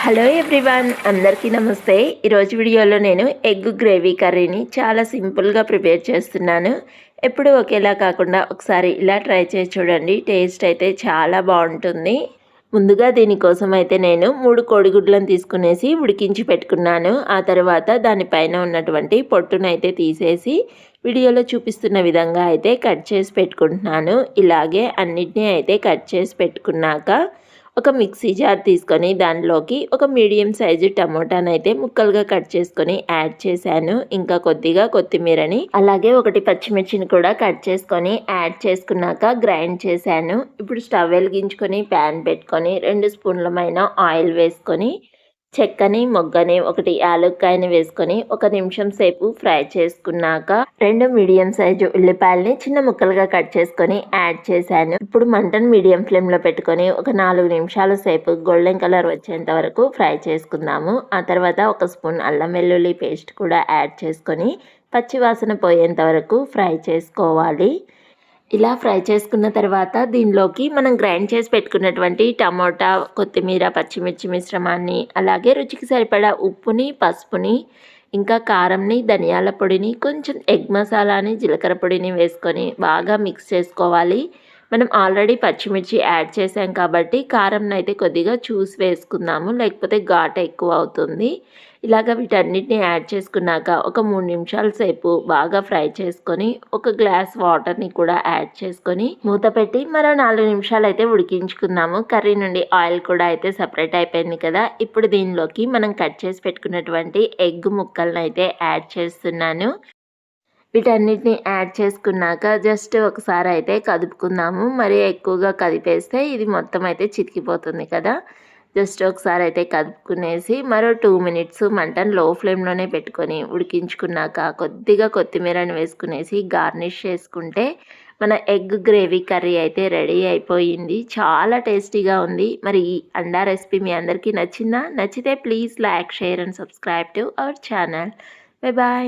Hello everyone, అందరికీ నమస్తే. ఈరోజు వీడియోలో నేను ఎగ్ గ్రేవీ కర్రీని చాలా సింపుల్గా ప్రిపేర్ చేస్తున్నాను. ఎప్పుడు ఒకేలా కాకుండా ఒకసారి ఇలా ట్రై చేసి చూడండి. టేస్ట్ అయితే చాలా బాగుంటుంది. ముందుగా దీనికోసం అయితే నేను 3 కోడిగుడ్లను తీసుకునేసి ఉడికించి పెట్టుకున్నాను. ఆ తర్వాత దానిపైన ఉన్నటువంటి పొట్టునైతే తీసేసి వీడియోలో చూపిస్తున్న విధంగా అయితే కట్ చేసి పెట్టుకుంటున్నాను. ఇలాగే అన్నిటినీ అయితే కట్ చేసి పెట్టుకున్నాక ఒక మిక్సీ జార్ తీసుకొని దానిలోకి ఒక మీడియం సైజు టమోటాను అయితే ముక్కలుగా కట్ చేసుకొని యాడ్ చేశాను. ఇంకా కొద్దిగా కొత్తిమీరని అలాగే ఒకటి పచ్చిమిర్చిని కూడా కట్ చేసుకొని యాడ్ చేసుకున్నాక గ్రైండ్ చేశాను. ఇప్పుడు స్టవ్ వెలిగించుకొని ప్యాన్ పెట్టుకొని 2 స్పూన్లమైన ఆయిల్ వేసుకొని చెక్కని మొగ్గని ఒకటి యాలక్కాయని వేసుకొని 1 నిమిషం సేపు ఫ్రై చేసుకున్నాక 2 మీడియం సైజు ఉల్లిపాయలని చిన్న ముక్కలుగా కట్ చేసుకొని యాడ్ చేశాను. ఇప్పుడు మంటను మీడియం ఫ్లేమ్లో పెట్టుకొని ఒక 4 నిమిషాల సేపు గోల్డెన్ కలర్ వచ్చేంత వరకు ఫ్రై చేసుకుందాము. ఆ తర్వాత 1 స్పూన్ అల్లం వెల్లుల్లి పేస్ట్ కూడా యాడ్ చేసుకొని పచ్చివాసన పోయేంత వరకు ఫ్రై చేసుకోవాలి. ఇలా ఫ్రై చేసుకున్న తర్వాత దీనిలోకి మనం గ్రైండ్ చేసి పెట్టుకున్నటువంటి టమోటా, కొత్తిమీర, పచ్చిమిర్చి మిశ్రమాన్ని అలాగే రుచికి సరిపడా ఉప్పుని, పసుపుని, ఇంకా కారంని, ధనియాల పొడిని, కొంచెం ఎగ్ మసాలాని, జీలకర్ర పొడిని వేసుకొని బాగా మిక్స్ చేసుకోవాలి. మనం ఆల్రెడీ పచ్చిమిర్చి యాడ్ చేసాం కాబట్టి కారంని అయితే కొద్దిగా చూసి వేసుకుందాము, లేకపోతే ఘాటు ఎక్కువ అవుతుంది. ఇలాగ వీటన్నిటిని యాడ్ చేసుకున్నాక ఒక 3 నిమిషాల సేపు బాగా ఫ్రై చేసుకొని ఒక గ్లాస్ వాటర్ని కూడా యాడ్ చేసుకొని మూత పెట్టి మరో 4 నిమిషాలు అయితే ఉడికించుకుందాము. కర్రీ నుండి ఆయిల్ కూడా అయితే సపరేట్ అయిపోయింది కదా. ఇప్పుడు దీనిలోకి మనం కట్ చేసి పెట్టుకున్నటువంటి ఎగ్ ముక్కలను అయితే యాడ్ చేస్తున్నాను. వీటన్నిటిని యాడ్ చేసుకున్నాక జస్ట్ ఒకసారి అయితే కదుపుకుందాము. మరీ ఎక్కువగా కదిపేస్తే ఇది మొత్తం అయితే చితికిపోతుంది కదా. జస్ట్ ఒకసారి అయితే కదుపుకునేసి మరో 2 మినిట్స్ మంటను లో ఫ్లేమ్లోనే పెట్టుకొని ఉడికించుకున్నాక కొద్దిగా కొత్తిమీరని వేసుకునేసి గార్నిష్ చేసుకుంటే మన ఎగ్ గ్రేవీ కర్రీ అయితే రెడీ అయిపోయింది. చాలా టేస్టీగా ఉంది. మరి ఈ అండా రెసిపీ మీ అందరికీ నచ్చిందా? నచ్చితే please like, share and subscribe to our channel. Bye bye.